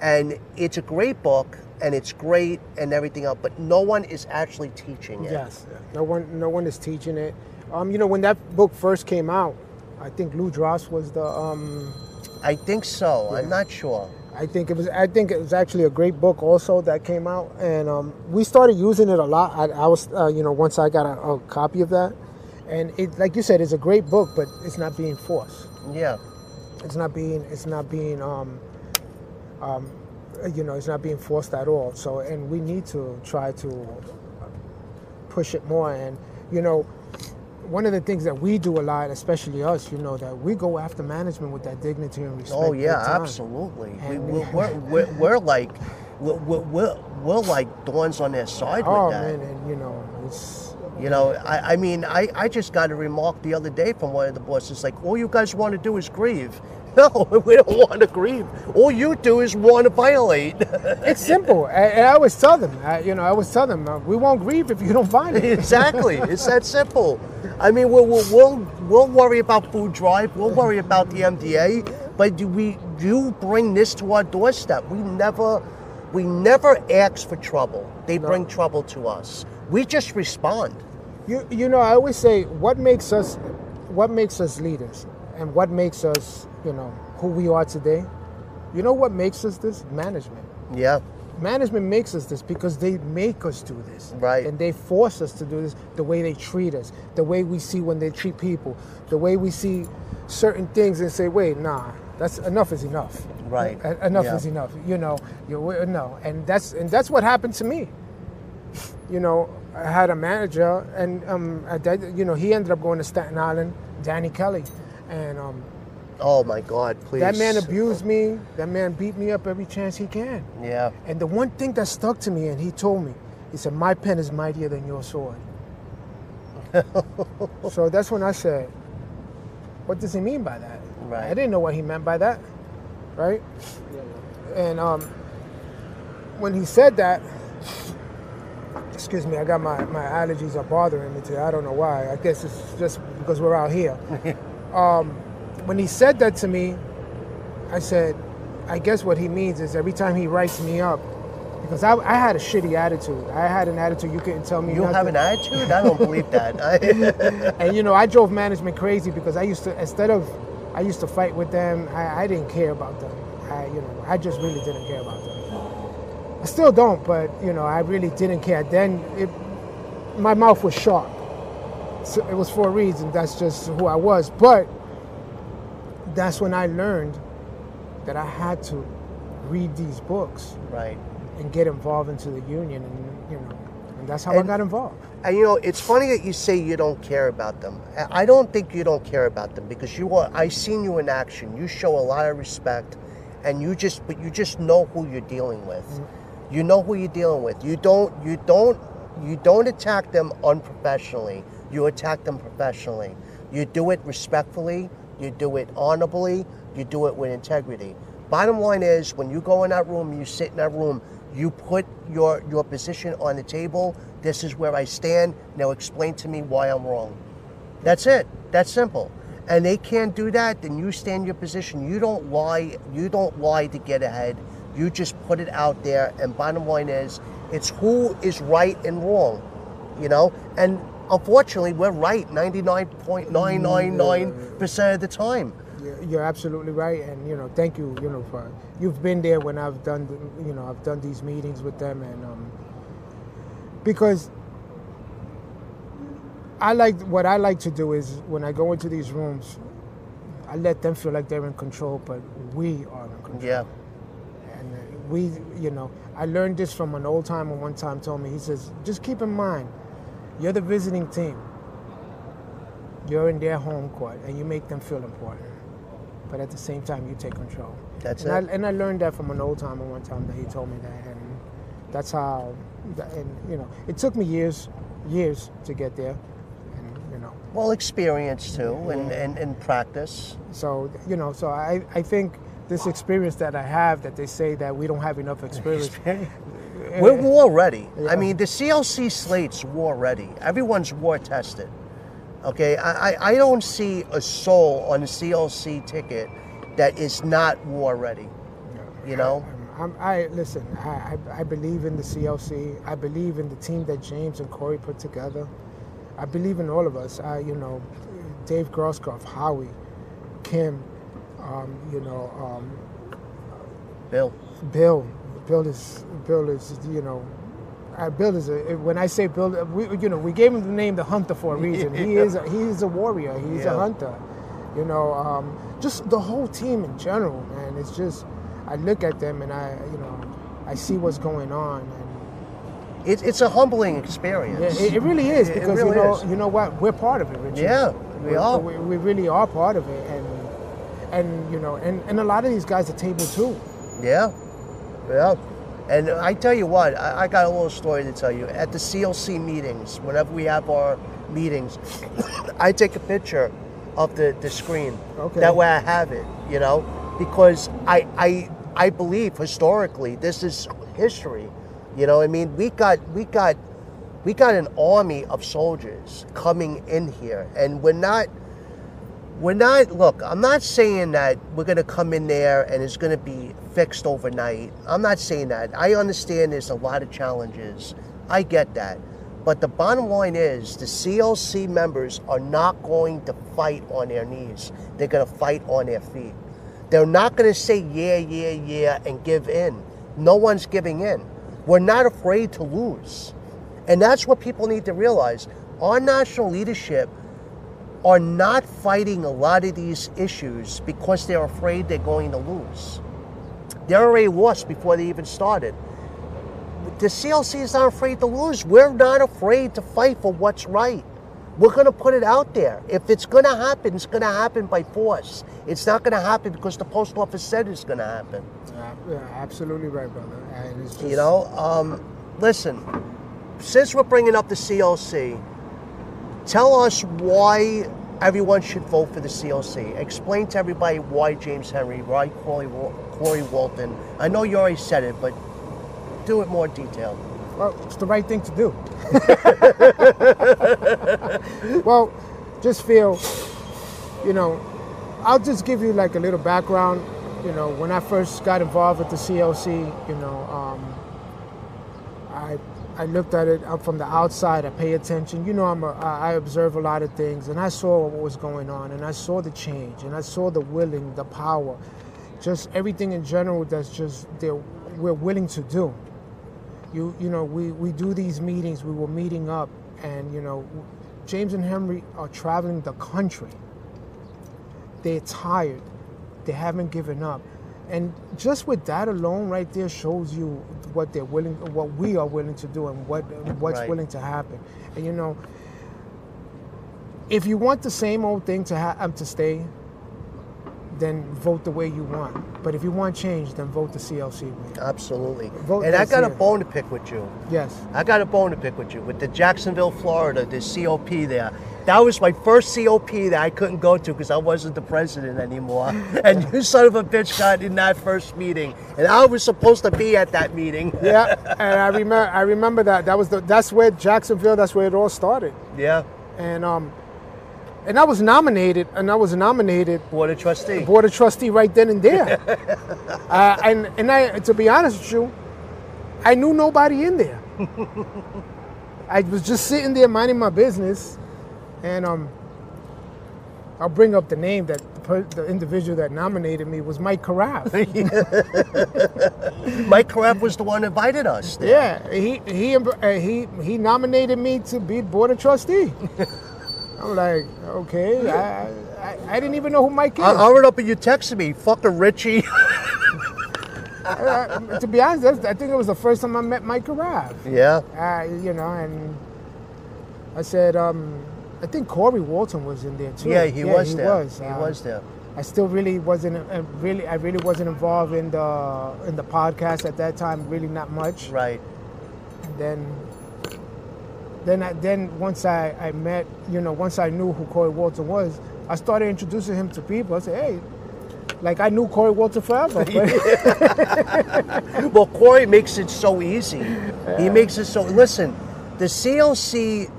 And it's a great book, and it's great and everything else, but no one is actually teaching it. Yes, no one is teaching it. When that book first came out, I think Lou Dross was the. I think so. Yeah. I'm not sure. I think it was actually a great book also that came out, and we started using it a lot. I was once I got a copy of that, and it, like you said, it's a great book, but it's not being forced. Yeah. It's not being it's not being forced at all. So, and we need to try to push it more. And one of the things that we do a lot, especially us, that we go after management with that dignity and respect. Oh yeah, absolutely. We're like thorns on their side with that. Oh man, and it's. I just got a remark the other day from one of the bosses, like, all you guys want to do is grieve. No, we don't want to grieve. All you do is want to violate. It's simple. And I always tell them, we won't grieve if you don't violate. Exactly. It's that simple. I mean, we'll worry about food drive. We'll worry about the MDA. But you bring this to our doorstep. We never ask for trouble. They bring trouble to us. We just respond. I always say, what makes us leaders, and what makes us, who we are today. What makes us this? Management. Yeah. Management makes us this because they make us do this. Right. And they force us to do this, the way they treat us, the way we see when they treat people, the way we see certain things and say, wait, nah, that's enough is enough. Right. Enough is enough. No. And that's what happened to me. I had a manager, and he ended up going to Staten Island, Danny Kelly, and oh my God, please. That man abused me. That man beat me up every chance he can. Yeah. And the one thing that stuck to me, and he told me, he said, my pen is mightier than your sword. So that's when I said, what does he mean by that? Right. I didn't know what he meant by that, right? And when he said that, excuse me, I got my allergies are bothering me today. I don't know why. I guess it's just because we're out here. When he said that to me, I said, I guess what he means is every time he writes me up, because I had a shitty attitude. I had an attitude you couldn't tell me You nothing. have an attitude? I don't believe that. And I drove management crazy because I used to fight with them. I didn't care about them. I just really didn't care about them. I still don't, but I really didn't care. Then my mouth was sharp. So it was for a reason. That's just who I was. But that's when I learned that I had to read these books, Right. and get involved into the union, and that's how I got involved. And it's funny that you say you don't care about them. I don't think you don't care about them, because I seen you in action. You show a lot of respect, and you just know who you're dealing with. Mm-hmm. You know who you're dealing with. You don't attack them unprofessionally. You attack them professionally. You do it respectfully. You do it honorably. You do it with integrity. Bottom line is, when you go in that room, you sit in that room, you put your position on the table. This is where I stand. Now explain to me why I'm wrong. That's it. That's simple. And they can't do that, then you stand your position. You don't lie. You don't lie to get ahead. You just put it out there. And bottom line is, it's who is right and wrong. And unfortunately, we're right 99.999% of the time. You're absolutely right, and thank you. For you've been there when I've done, I've done these meetings with them, and because what I like to do is, when I go into these rooms, I let them feel like they're in control, but we are in control. Yeah. And I learned this from an old timer. One time told me, he says, just keep in mind, you're the visiting team. You're in their home court, and you make them feel important. But at the same time, you take control. That's it. And I learned that from an old timer one time, that he told me that, and that's how. It took me years to get there, and Well, experience too, and practice. So so I think this experience that I have, that they say that we don't have enough experience. We're war ready. Yeah. I mean, the CLC slate's war ready. Everyone's war tested. Okay, I don't see a soul on the CLC ticket that is not war ready. Listen. I believe in the CLC. I believe in the team that James and Corey put together. I believe in all of us. Dave Groskopf, Howie, Kim, Bill. Bill is Bill is when I say Bill, we gave him the name the Hunter for a reason. He is a warrior. He's a hunter. Just the whole team in general, man. It's just, I look at them and I see what's going on, and it's a humbling experience. Yeah, it really is, because really is. You know what, we're part of it, Richard. Yeah, we are. We really are part of it, and a lot of these guys are table too. Yeah. And I tell you what, I got a little story to tell you. At the CLC meetings, whenever we have our meetings, I take a picture of the screen. Okay. That way I have it, because I believe historically this is history. I mean, we got an army of soldiers coming in here, and we're not, look, I'm not saying that we're going to come in there and it's going to be fixed overnight. I'm not saying that. I understand there's a lot of challenges. I get that. But the bottom line is, the CLC members are not going to fight on their knees. They're going to fight on their feet. They're not going to say, yeah, and give in. No one's giving in. We're not afraid to lose. And that's what people need to realize. Our national leadership are not fighting a lot of these issues because they're afraid they're going to lose. They're already lost before they even started. The CLC is not afraid to lose. We're not afraid to fight for what's right. We're going to put it out there. If it's going to happen, it's going to happen by force. It's not going to happen because the post office said it's going to happen. Yeah, absolutely right, brother. And it's just... Listen, since we're bringing up the CLC, tell us why everyone should vote for the CLC. Explain to everybody why James Henry, why Corey Walton. I know you already said it, but do it more detailed. Well, it's the right thing to do. Well, just feel, I'll just give you like a little background. When I first got involved with the CLC, I looked at it from the outside. I pay attention. I observe a lot of things, and I saw what was going on, and I saw the change, and I saw the willing, the power, just everything in general that's just we're willing to do. We do these meetings. We were meeting up And, you know, James and Henry are traveling the country. They're tired. They haven't given up. And just with that alone right there shows you what we are willing to do and what's Right. willing to happen. And, you know, if you want the same old thing to stay, then vote the way you want. But if you want change, then vote the CLC way. Absolutely. Vote And I got a this year. bone to pick with you. Yes. I got a bone to pick with you. With the Jacksonville, Florida, the COP there. That was my first COP that I couldn't go to because I wasn't the president anymore. And you son of a bitch got in that first meeting. And I was supposed to be at that meeting. Yeah, and I remember that. That's where Jacksonville, that's where it all started. Yeah. And I was nominated, Board of Trustee. Board of Trustee right then and there. And I, to be honest with you, I knew nobody in there. I was just sitting there minding my business, and I'll bring up the name that the individual that nominated me was Mike Carafe. Mike Carafe was the one that invited us there. Yeah, he nominated me to be Board of Trustee. I'm like, okay, I didn't even know who Mike is. I read up and you texted me, fucking Richie. To be honest, I think it was the first time I met Mike Carafe. Yeah. You know, and I said, I think Corey Walton was in there too. Yeah, he was there. Was. He was there. I still really wasn't I really wasn't involved in the podcast at that time. Really, not much. Right. Then once I met, you know, once I knew who Corey Walton was, I started introducing him to people. I said, hey, like I knew Corey Walton forever. Well, Corey makes it so easy. He makes it so. Listen, the CLC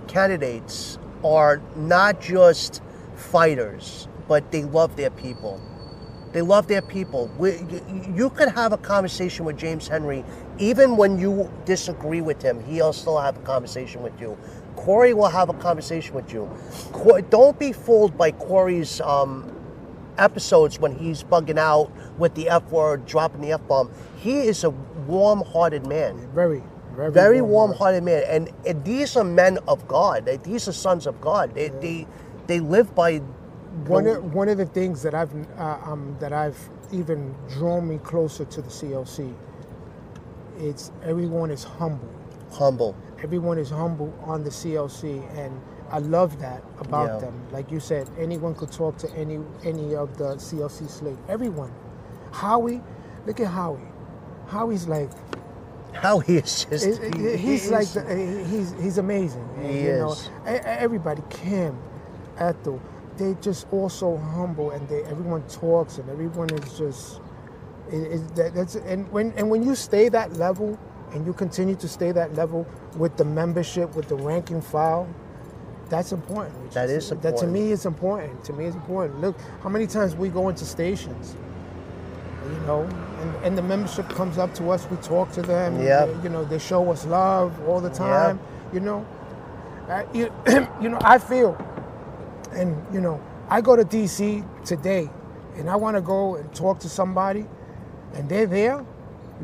candidates are not just fighters, but they love their people. They love their people. You could have a conversation with James Henry, even when you disagree with him, he'll still have a conversation with you. Corey will have a conversation with you. Don't be fooled by Corey's episodes when he's bugging out with the F word, dropping the F-bomb. He is a warm-hearted man. Very warm-hearted man. And these are men of God. These are sons of God. They live by... One of the things that I've even drawn me closer to the CLC, it's everyone is humble. Humble. Everyone is humble on the CLC, and I love that about Yeah. them. Like you said, anyone could talk to any of the CLC slate. Everyone. Howie, look at Howie. Howie's like... Howie is just... He's amazing. And, He you know, is. everybody, Kim, Ethel, they just all so humble, and everyone talks, and everyone is just... When you stay that level, and you continue to stay that level with the membership, with the ranking file, that's important. That is important. That to me is important. To me, it's important. Look, how many times we go into stations, you know, and the membership comes up to us, we talk to them, Yep. you know, they show us love all the time, you know. You know, I feel, and, you know, I go to D.C. today, and I want to go and talk to somebody, and they're there.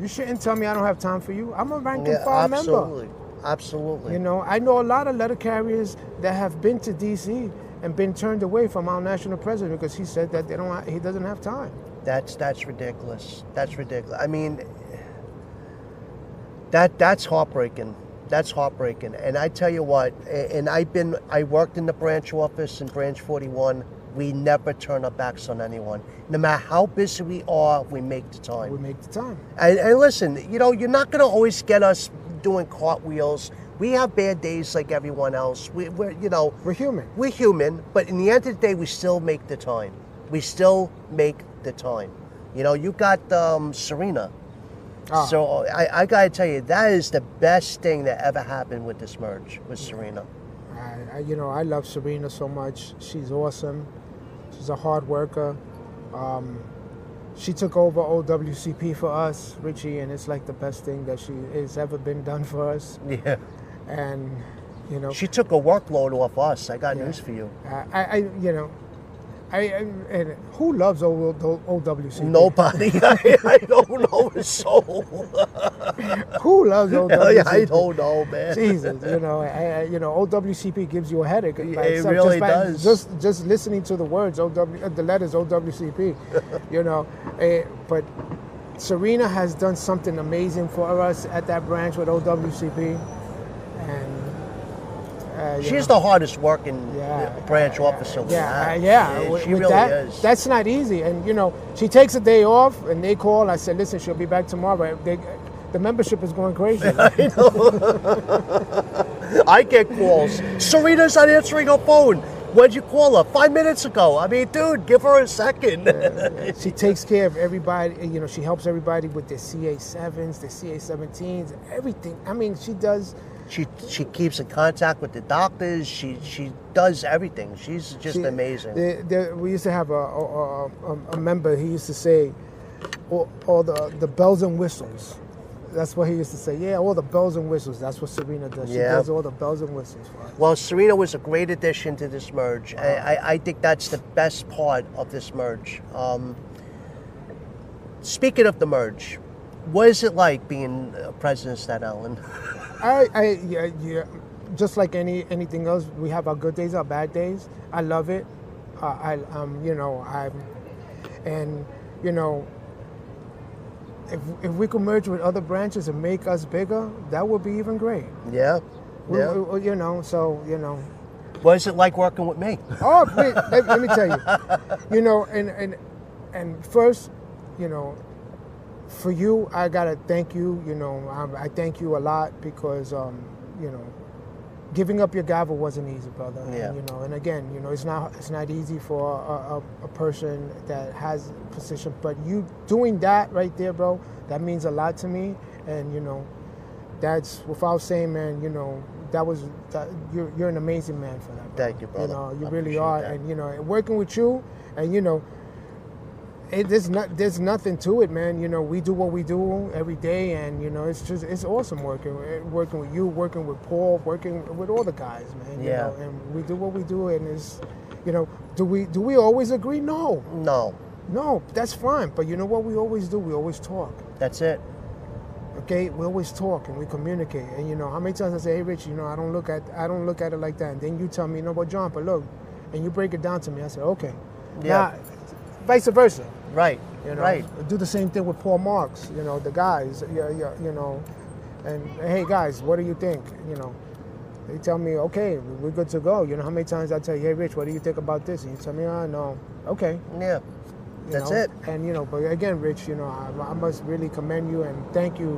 You shouldn't tell me I don't have time for you. I'm a ranking file member. Absolutely. You know, I know a lot of letter carriers that have been to D.C. and been turned away from our national president because he said that he doesn't have time. That's ridiculous. That's ridiculous. I mean, that's heartbreaking. That's heartbreaking. And I tell you what, and I worked in the branch office in branch 41. We never turn our backs on anyone. No matter how busy we are, we make the time. We make the time. And listen, you know, you're not going to always get us doing cartwheels. We have bad days like everyone else. We're human. We're human, but in the end of the day, we still make the time. We still make the time. You know, you got Serena. So I got to tell you, that is the best thing that ever happened with this merge, with Serena. I love Serena so much. She's awesome. She's a hard worker. She took over OWCP for us, Richie, and it's like the best thing that has ever been done for us. Yeah. And, you know, she took a workload off us. I got news for you. And who loves OWCP? Nobody. I don't know a soul. Who loves OWCP? I don't know, man. Jesus, OWCP gives you a headache. By It itself, really just does. Just listening to the words, the letters OWCP, but Serena has done something amazing for us at that branch with OWCP, and She's the hardest working branch officer we yeah, have. She with really that, is. That's not easy. And she takes a day off, and they call. I said, listen, she'll be back tomorrow. The membership is going crazy. I know. I get calls. Serena's not answering her phone. When'd you call her? 5 minutes ago. I mean, dude, give her a second. She takes care of everybody. She helps everybody with their CA7s, their CA17s, everything. I mean, she does. She keeps in contact with the doctors. She does everything. She's just amazing. We used to have a member. He used to say, all the bells and whistles. That's what he used to say. Yeah, all the bells and whistles. That's what Serena does. She does all the bells and whistles for us. Well, Serena was a great addition to this merge. I think that's the best part of this merge. Speaking of the merge, what is it like being president of Staten Island? Yeah, just like anything else, we have our good days, our bad days. I love it. If we could merge with other branches and make us bigger, that would be even great. Yeah. What is it like working with me? Oh, wait, let me tell you. And first, for you, I gotta thank you. I thank you a lot because giving up your gavel wasn't easy, brother. Yeah. And again, it's not easy for a person that has a position, but you doing that right there, bro, that means a lot to me. And that's without saying, man. You're an amazing man for that, bro. Thank you, brother. You really are. That. And working with you, and there's nothing to it, man. We do what we do every day, and it's awesome working with you, working with Paul, working with all the guys, man. Yeah. And we do what we do, and it's, do we always agree? No, that's fine. But you know what we always do? We always talk. That's it. Okay, we always talk and we communicate. And how many times I say, hey, Rich, I don't look at it like that. And then you tell me, but John, but look, and you break it down to me. I say, okay. Yeah. Now, vice versa. Right. Right. Do the same thing with Paul Marks. The guys. And hey, guys, what do you think? They tell me, okay, we're good to go. How many times I tell you, hey, Rich, what do you think about this? And you tell me, no, okay. Yeah. That's it. And but again, Rich, I must really commend you and thank you.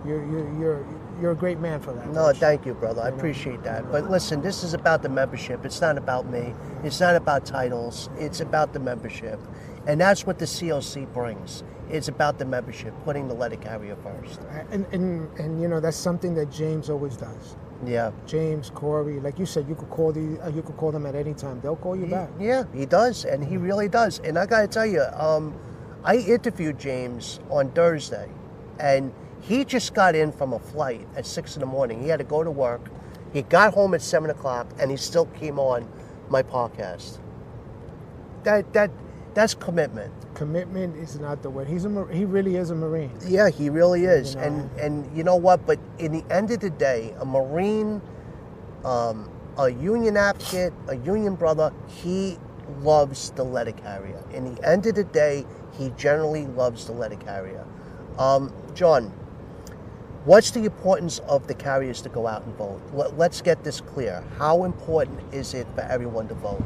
You're a great man for that. No, Rich. thank you, brother. I appreciate that. But listen, this is about the membership. It's not about me. It's not about titles. It's about the membership, and that's what the CLC brings. It's about the membership, putting the letter carrier first. And that's something that James always does. Yeah. James, Corey, like you said, you could call them at any time. They'll call you back. Yeah, he does, and he really does. And I gotta tell you, I interviewed James on Thursday, and he just got in from a flight at 6 a.m. He had to go to work. He got home at 7 o'clock, and he still came on my podcast. That's commitment. Commitment is not the word. He really is a Marine. Yeah, he really is. And you know what? But in the end of the day, a Marine, a union advocate, a union brother, he loves the letter carrier. In the end of the day, he generally loves the letter carrier. John, what's the importance of the carriers to go out and vote? Let's get this clear. How important is it for everyone to vote?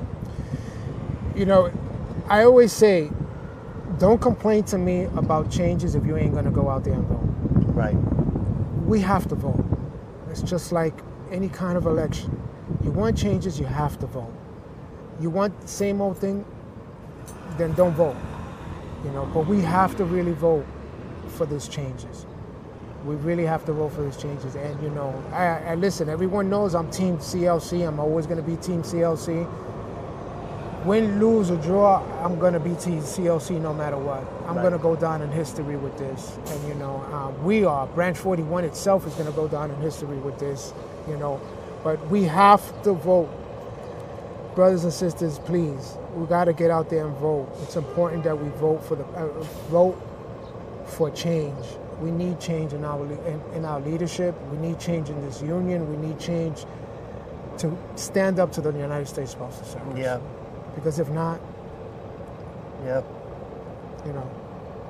I always say, don't complain to me about changes if you ain't going to go out there and vote. Right. We have to vote. It's just like any kind of election. You want changes, you have to vote. You want the same old thing, then don't vote. But we have to really vote for these changes. We really have to vote for these changes. And, I listen, everyone knows I'm Team CLC. I'm always going to be Team CLC. Win, lose, or draw, I'm going to be Team CLC no matter what. I'm going to go down in history with this. And, Branch 41 itself is going to go down in history with this, But we have to vote. brothers and sisters, please, we got to get out there and vote. It's important that we vote for change. We need change in our leadership. We need change in this union. We need change to stand up to the United States Postal Service. Yeah. Because if not, Yeah. you know,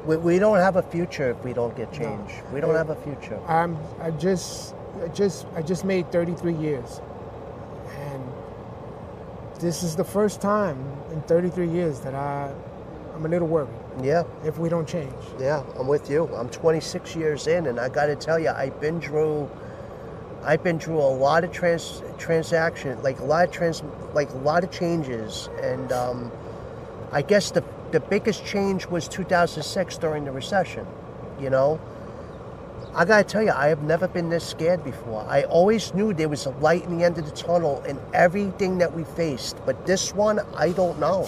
We don't have a future if we don't get change. No. We don't have a future. I just made 33 years, and this is the first time in 33 years that I'm a little worried Yeah. if we don't change. Yeah, I'm with you. I'm 26 years in, and I got to tell you, I've been through a lot of transaction, like a lot of changes, and I guess the biggest change was 2006 during the recession. You know, I got to tell you, I have never been this scared before. I always knew there was a light in the end of the tunnel in everything that we faced, but this one, I don't know.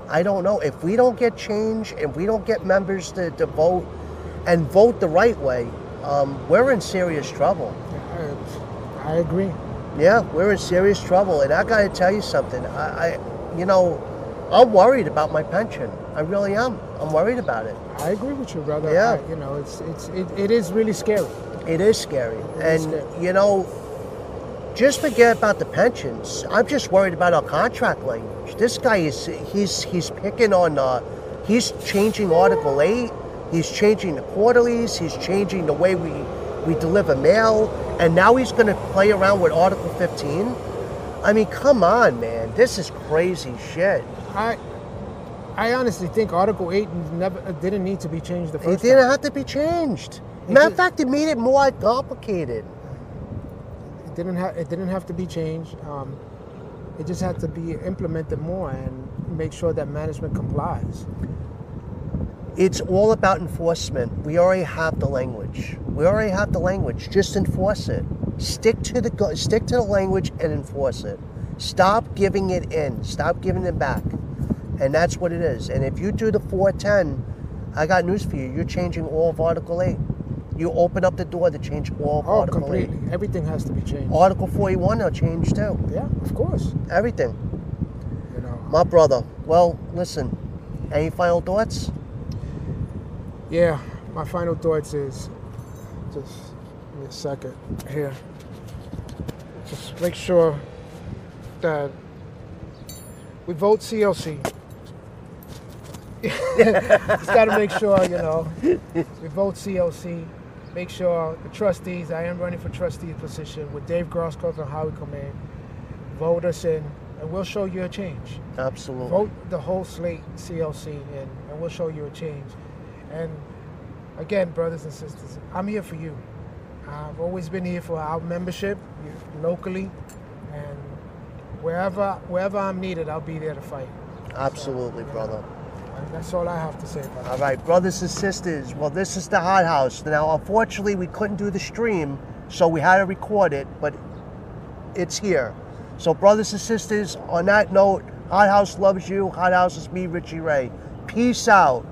I don't know. If we don't get change, if we don't get members to vote and vote the right way, we're in serious trouble. I agree. Yeah, we're in serious trouble. And I got to tell you something. I'm worried about my pension. I really am. I'm worried about it. I agree with you, brother. Yeah. It is really scary. It is scary. It is And, scary. just forget about the pensions. I'm just worried about our contract language. This guy he's picking on, he's changing Article 8. He's changing the quarterlies. He's changing the way we deliver mail. And now he's going to play around with Article 15. I mean, come on, man. This is crazy shit. I honestly think Article 8 didn't need to be changed the It first didn't time. have to be changed. It Matter of did- fact, it made it more complicated. It didn't have to be changed. It just had to be implemented more and make sure that management complies. It's all about enforcement. We already have the language. Just enforce it. Stick to the language and enforce it. Stop giving it in. Stop giving it back. And that's what it is. And if you do the 410, I got news for you. You're changing all of Article 8. You open up the door to change all of Article Completely. 8. Everything has to be changed. Article 41 will change too. Yeah, of course. Everything. You know. My brother. Well, listen. Any final thoughts? Yeah, my final thoughts is just give me a second here. Just make sure that we vote CLC. Just got to make sure, we vote CLC. Make sure the trustees, I am running for trustee position with Dave Groskopf and Howie Command. Vote us in, and we'll show you a change. Absolutely. Vote the whole slate CLC in, and we'll show you a change. And again, brothers and sisters, I'm here for you. I've always been here for our membership locally, and wherever I'm needed, I'll be there to fight. Absolutely, brother. And that's all I have to say about it. All right, brothers and sisters. Well, this is the Hot House. Now, unfortunately, we couldn't do the stream, so we had to record it, but it's here. So, brothers and sisters, on that note, Hot House loves you. Hot House is me, Richie Ray. Peace out.